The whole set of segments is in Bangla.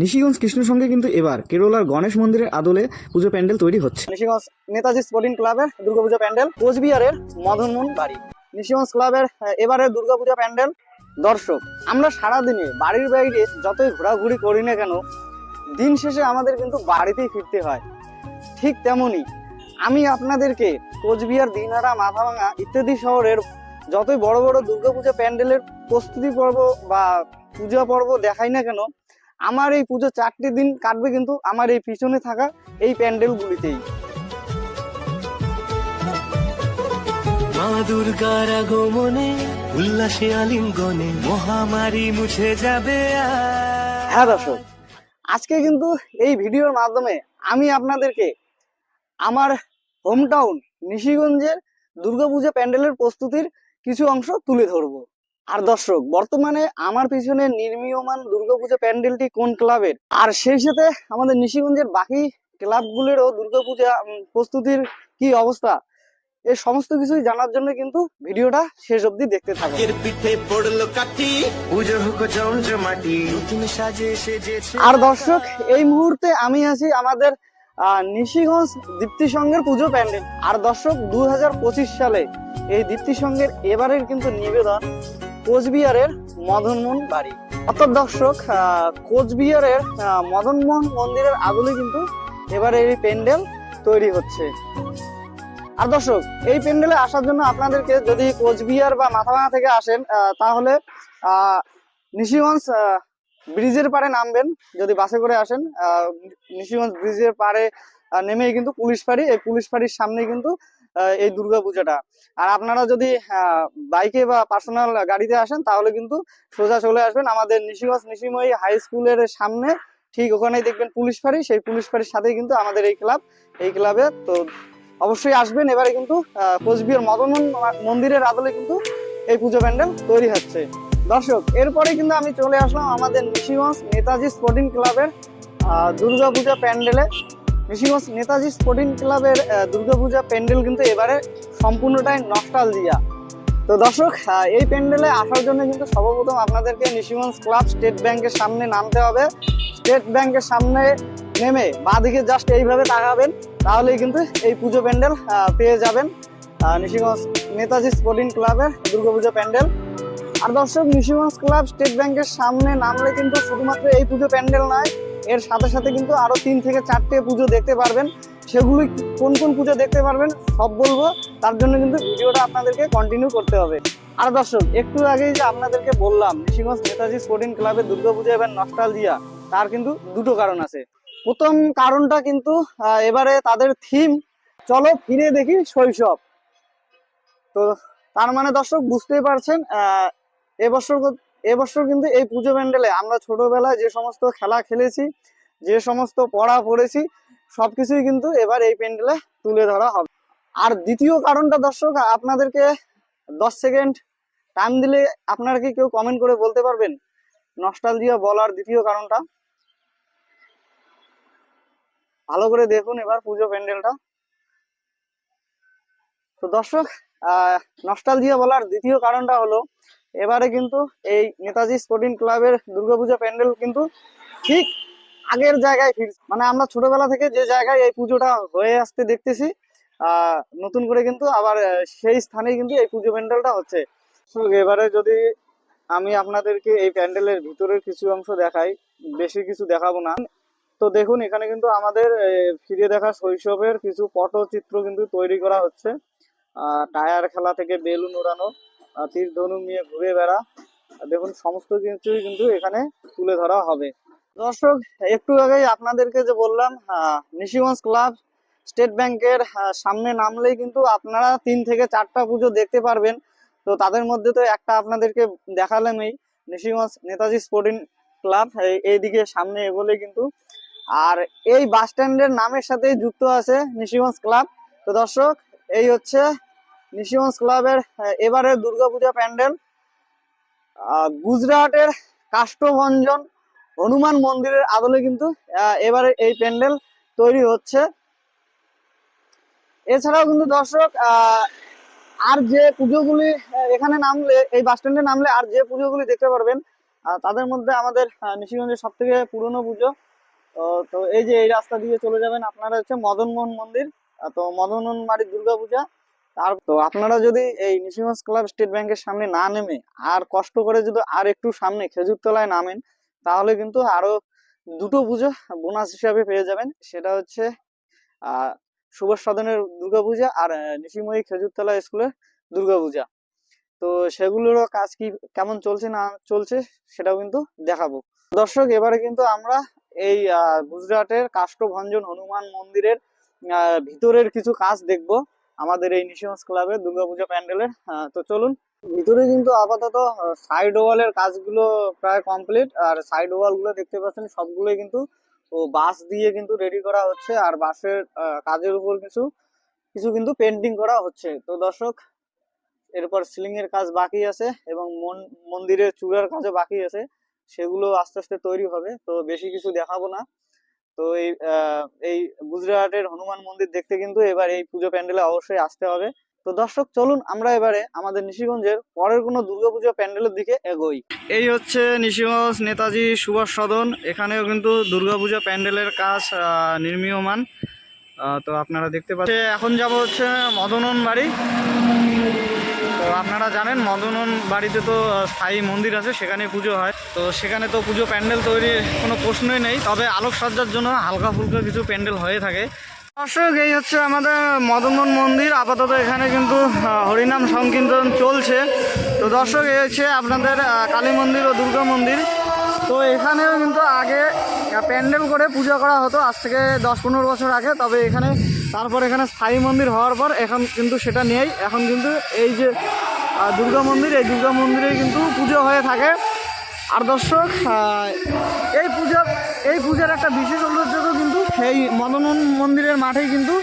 নিশিগঞ্জ কৃষ্ণর সঙ্গে কিন্তু এবার কেরলার গণেশ মন্দিরের আদলে পুজো প্যান্ডেল তৈরি হচ্ছে। নিশিগঞ্জ নেতাজি স্পোর্টিং ক্লাবের দুর্গাপূজা প্যান্ডেল, কোচবিহারের মদনমোহন বাড়ি। নিশিগঞ্জ ক্লাবের এবারের দুর্গাপূজা প্যান্ডেল। দর্শক, আমরা সারাদিনে বাড়ির বাইরে যতই ঘোরাঘুরি করি না কেন, দিন শেষে আমাদের কিন্তু বাড়িতেই ফিরতে হয়। ঠিক তেমনি আমি আপনাদেরকে কোচবিহার, দিনহাটা, মাথাভাঙা ইত্যাদি শহরের যতই বড় বড় দুর্গাপূজা প্যান্ডেলের প্রস্তুতি পর্ব বা পূজা পর্ব দেখাই না কেন, আমার এই পুজো 4টি দিন কাটবে কিন্তু আমার এই পিছনে থাকা এই প্যান্ডেলগুলিতেই। মা দুর্গার আগমনে উল্লাসে আলিঙ্গনে মহামারী মুছে যাবে। হ্যাঁ দর্শক, আজকে কিন্তু এই ভিডিওর মাধ্যমে আমি আপনাদেরকে আমার হোম টাউন নিশিগঞ্জের দুর্গাপূজা প্যান্ডেলের প্রস্তুতির কিছু অংশ তুলে ধরবো। আর দর্শক, বর্তমানে আমার পিছনে নির্মীয়মান দুর্গাপূজা প্যান্ডেলটি কোন ক্লাবের, আর সেই সাথে আমাদের নিশিগঞ্জের বাকি ক্লাবগুলোরও দুর্গাপূজা প্রস্তুতির কি অবস্থা, এই সমস্ত কিছুই জানার জন্য কিন্তু ভিডিওটা শেষ অবধি দেখতে থাকুন। আর দর্শক, এই মুহূর্তে আমি আছি আমাদের নিশিগঞ্জ দীপ্তি সংঘের পুজো প্যান্ডেল। আর দর্শক, 2025 সালে এই দীপ্তি সংঘের এবারের কিন্তু নিবেদন কোচবিহারের মদনমোহন বাড়ি। অর্থাৎ দর্শক, কোচবিহারের মদনমোহন মন্দিরের আদলে কিন্তু এবারে এই প্যান্ডেল তৈরি হচ্ছে। আর দর্শক, এই প্যান্ডেলে আসার জন্য আপনাদেরকে যদি কোচবিহার বা মাথাভাঙা থেকে আসেন, তাহলে নিশিগঞ্জ ব্রিজের পাড়ে নামবেন। যদি বাসে করে আসেন, নিশিগঞ্জ ব্রিজের পাড়ে নেমেই কিন্তু পুলিশ ফাঁড়ি, এই পুলিশ ফাঁড়ির সামনে কিন্তু এই দুর্গাপূজাটা। আর আপনারা যদি বাইকে বা পার্সোনাল গাড়িতে আসেন, তাহলে কিন্তু সোজা চলে আসবেন আমাদের নিশিগঞ্জ নিশিময়ী হাই স্কুলের সামনে। ঠিক ওখানেই দেখবেন পুলিশ ফাঁড়ি, সেই পুলিশ ফাঁড়ির সাথেই কিন্তু আমাদের এই ক্লাব। এই ক্লাবে তো অবশ্যই আসবেন। এবারে কিন্তু কোচবিহার মদনমোহন মন্দিরের আদলে কিন্তু এই পুজো প্যান্ডেল তৈরি হচ্ছে। দর্শক, এরপরে কিন্তু আমি চলে আসলাম আমাদের নিশিগঞ্জ নেতাজি স্পোর্টিং ক্লাবের দুর্গাপূজা প্যান্ডেলে। নিশিগঞ্জ নেতাজি স্পোর্টিং ক্লাবের দুর্গাপূজা প্যান্ডেল কিন্তু এবারে সম্পূর্ণটাই নস্টালজিয়া। তো দর্শক, এই প্যান্ডেলে আসার জন্য কিন্তু সর্বপ্রথম আপনাদেরকে নিশিগঞ্জ ক্লাব স্টেট ব্যাংকের সামনে নামতে হবে। স্টেট ব্যাংকের সামনে নেমে বাঁদিকে জাস্ট এইভাবে তাকাবেন, তাহলেই কিন্তু এই পুজো প্যান্ডেল পেয়ে যাবেন, নিশিগঞ্জ নেতাজি স্পোর্টিং ক্লাবের দুর্গাপূজা প্যান্ডেল। আর দর্শক, নিশিগঞ্জ ক্লাব স্টেট ব্যাংকের সামনে নামলে কিন্তু শুধুমাত্র এই পুজো প্যান্ডেল নয়, এর সাথে সাথে কিন্তু আরো 3 থেকে 4টে পুজো দেখতে পারবেন। সেগুলি কোন কোন পুজো দেখতে পারবেন সব বলবো, তার জন্য কিন্তু ভিডিওটা আপনাদেরকে কন্টিনিউ করতে হবে। আর দর্শক, একটু আগেই যে আপনাদেরকে বললাম নিশিগঞ্জ নেতাজি স্পোর্টিং ক্লাবের দুর্গাপূজা এবার নস্টালজিয়া, তার কিন্তু দুটো কারণ আছে। প্রথম কারণটা কিন্তু এবারে তাদের থিম চলো ফিরে দেখি শৈশব। তো তার মানে দর্শক, বুঝতেই পারছেন এবছর কিন্তু এই পুজো প্যান্ডেলে আমরা ছোটবেলায় যে সমস্ত খেলা খেলেছি, যে সমস্ত পড়া পড়েছি, সবকিছুই কিন্তু এবার এই প্যান্ডেলে তুলে ধরা হবে। আর দ্বিতীয় কারণটা দর্শক, আপনাদেরকে 10 সেকেন্ড টাইম দিলে আপনারা কি কেউ কমেন্ট করে বলতে পারবেন নস্টালজিয়া বলার দ্বিতীয় কারণটা? ভালো করে দেখুন এবার পুজো প্যান্ডেলটা। তো দর্শক, নস্টালজিয়া বলার দ্বিতীয় কারণটা হলো এবারে কিন্তু এই নেতাজি স্পোর্টিং ক্লাবের দুর্গাপূজা প্যান্ডেল কিন্তু ঠিক আগের জায়গায় ফিরছে। মানে আমরা ছোটবেলা থেকে যে জায়গায় এই পুজোটা হয়ে আসতে দেখতেছি, নতুন করে কিন্তু আবার সেই স্থানেই কিন্তু এই পুজো প্যান্ডেলটা হচ্ছে। এবারে যদি আমি আপনাদেরকে এই প্যান্ডেলের ভিতরের কিছু অংশ দেখাই, বেশি কিছু দেখাবো না। তো দেখুন, এখানে কিন্তু আমাদের ফিরে দেখা শৈশবের কিছু পটচিত্র কিন্তু তৈরি করা হচ্ছে। টায়ার খেলা থেকে বেলুন উড়ানো, তীর ধনুক নিয়ে ঘুরে বেড়া, দেখুন সমস্ত কিছুই কিন্তু এখানে তুলে ধরা হবে। দর্শক, একটু আগেই আপনাদেরকে যে বললাম নিশিগঞ্জ ক্লাব স্টেট ব্যাংকের সামনে নামলেই কিন্তু আপনারা 3 থেকে 4টা পুজো দেখতে পারবেন। তো তাদের মধ্যে তো একটা আপনাদেরকে দেখালামই, নিশিগঞ্জ নেতাজি স্পোর্টিং ক্লাব। এইদিকে সামনে এগোলে কিন্তু, আর এই বাস স্ট্যান্ডের নামের সাথে যুক্ত আছে নিশিগঞ্জ ক্লাব। তো দর্শক, এই হচ্ছে নিশিগঞ্জ ক্লাবের এবারের দুর্গাপূজা প্যান্ডেল। গুজরাটের কাষ্ঠভঞ্জন হনুমান মন্দিরের আদলে কিন্তু এবারে এই প্যান্ডেল তৈরি হচ্ছে। এছাড়াও কিন্তু দর্শক, আর যে পুজোগুলি এখানে নামলে, এই বাস স্ট্যান্ডে নামলে আর যে পুজোগুলি দেখতে পারবেন, আর তাদের মধ্যে আমাদের নিশিগঞ্জের সব থেকে পুরনো পুজো। তো এই যে এই রাস্তা দিয়ে চলে যাবেন আপনারা হচ্ছে মদনমোহন মন্দির। তো মদনমোহন বাড়ির দুর্গাপূজা। তো আপনারা যদি এই নিশিগঞ্জ ক্লাব স্টেট ব্যাংকের সামনে না নেমে আর কষ্ট করে যদি আর একটু সামনে খেজুরতলায় নামেন, তাহলে কিন্তু আরো দুটো পুজো বোনাস হিসাবে পেয়ে যাবেন। সেটা হচ্ছে সুভাষ সদনের দুর্গাপূজা আর নিশিময়ী খেজুরতলা স্কুলের দুর্গাপূজা। তো সেগুলোরও কাজ কি কেমন চলছে না চলছে সেটাও কিন্তু দেখাবো। দর্শক, এবারে কিন্তু আমরা এই গুজরাটের কাষ্ঠভঞ্জন হনুমান মন্দিরের ভিতরের কিছু কাজ দেখব আমাদের এই নিশিগঞ্জ ক্লাবের দুর্গাপূজা প্যান্ডেলের। তো চলুন। ভিতরে কিন্তু আপাতত সাইড ওয়ালের কাজগুলো প্রায় কমপ্লিট, আর সাইড ওয়াল গুলো দেখতে পাচ্ছেন সবগুলোই কিন্তু বাঁশ দিয়ে কিন্তু রেডি করা হচ্ছে, আর বাঁশের কাজের উপর কিছু কিছু কিন্তু পেন্টিং করা হচ্ছে। তো দর্শক, এরপর সিলিং এর কাজ বাকি আছে এবং মন্দিরের চূড়ার কাজও বাকি আছে, সেগুলো আস্তে আস্তে তৈরি হবে। তো বেশি কিছু দেখাবো না। তো এই গুজরাটের হনুমান মন্দির দেখতে কিন্তু এবার এই পুজো প্যান্ডেলে অবশ্যই আসতে হবে। তো দর্শক, চলুন আমরা এবারে আমাদের নিশিগঞ্জের পরের কোনো দুর্গাপুজো প্যান্ডেলের দিকে এগোই। এই হচ্ছে নিশিগঞ্জ নেতাজি সুভাষ সদন। এখানেও কিন্তু দুর্গাপূজা প্যান্ডেলের কাজ নির্মীয়মান। তো আপনারা দেখতে পাচ্ছেন। এখন যাব হচ্ছে মদনন বাড়ি। তো আপনারা জানেন মদনন বাড়িতে তো স্থায়ী মন্দির আছে, সেখানে পুজো হয়। তো সেখানে তো পুজো প্যান্ডেল তৈরির কোনো প্রশ্নই নেই, তবে আলোকসজ্জার জন্য হালকা ফুলকা কিছু প্যান্ডেল হয়ে থাকে। দর্শক, এই হচ্ছে আমাদের মদনন মন্দির। আপাতত এখানে কিন্তু হরিনাম সংকীর্তন চলছে। তো দর্শক, এই হচ্ছে আপনাদের কালী মন্দির ও দুর্গা মন্দির। তো এখানেও কিন্তু আগে প্যান্ডেল করে পূজা করা হতো, আজ থেকে 10-15 বছর আগে। তবে এখানে তারপর এখানে স্থায়ী মন্দির হওয়ার পর এখন কিন্তু সেটা নেই। এখন কিন্তু এই যে দুর্গা মন্দির, এই দুর্গা মন্দিরে কিন্তু পুজো হয়ে থাকে। আর দর্শক, এই পূজার একটা বিশেষ উল্লেখযোগ্য কিন্তু এই মদনন মন্দিরের মাঠেই কিন্তু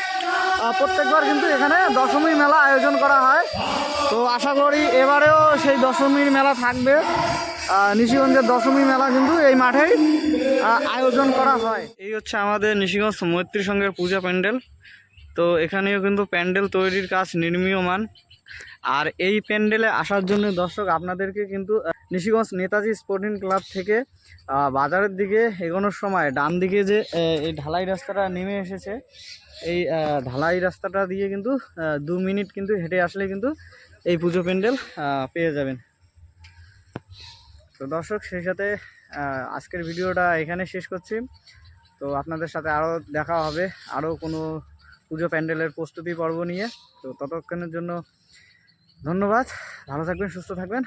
প্রত্যেকবার কিন্তু এখানে দশমীর মেলা আয়োজন করা হয়। তো আশা করি এবারেও সেই দশমীর মেলা থাকবে। নিশিগঞ্জের দশমী মেলা কিন্তু এই মাঠেই আয়োজন করা হয়। এই হচ্ছে আমাদের নিশিগঞ্জ মৈত্রী সংঘের পূজা প্যান্ডেল। তো এখানেও কিন্তু প্যান্ডেল তৈরির কাজ নির্মীয়মান। আর এই প্যান্ডেলে আসার জন্য দর্শক আপনাদেরকে কিন্তু নিশিগঞ্জ নেতাজি স্পোর্টিং ক্লাব থেকে বাজারের দিকে এগোনোর সময় ডান দিকে যে এই ঢালাই রাস্তাটা নেমে এসেছে, এই ঢালাই রাস্তাটা দিয়ে কিন্তু 2 মিনিট কিন্তু হেঁটে আসলে কিন্তু এই পুজো প্যান্ডেল পেয়ে যাবেন। তো দর্শক, সেই সাথে আজকের ভিডিওটা এখানে শেষ করছি। তো আপনাদের সাথে আরও দেখা হবে আরও কোনো পুজো প্যান্ডেলের প্রস্তুতি পর্ব নিয়ে। তো ততক্ষণের জন্য ধন্যবাদ। ভালো থাকবেন, সুস্থ থাকবেন।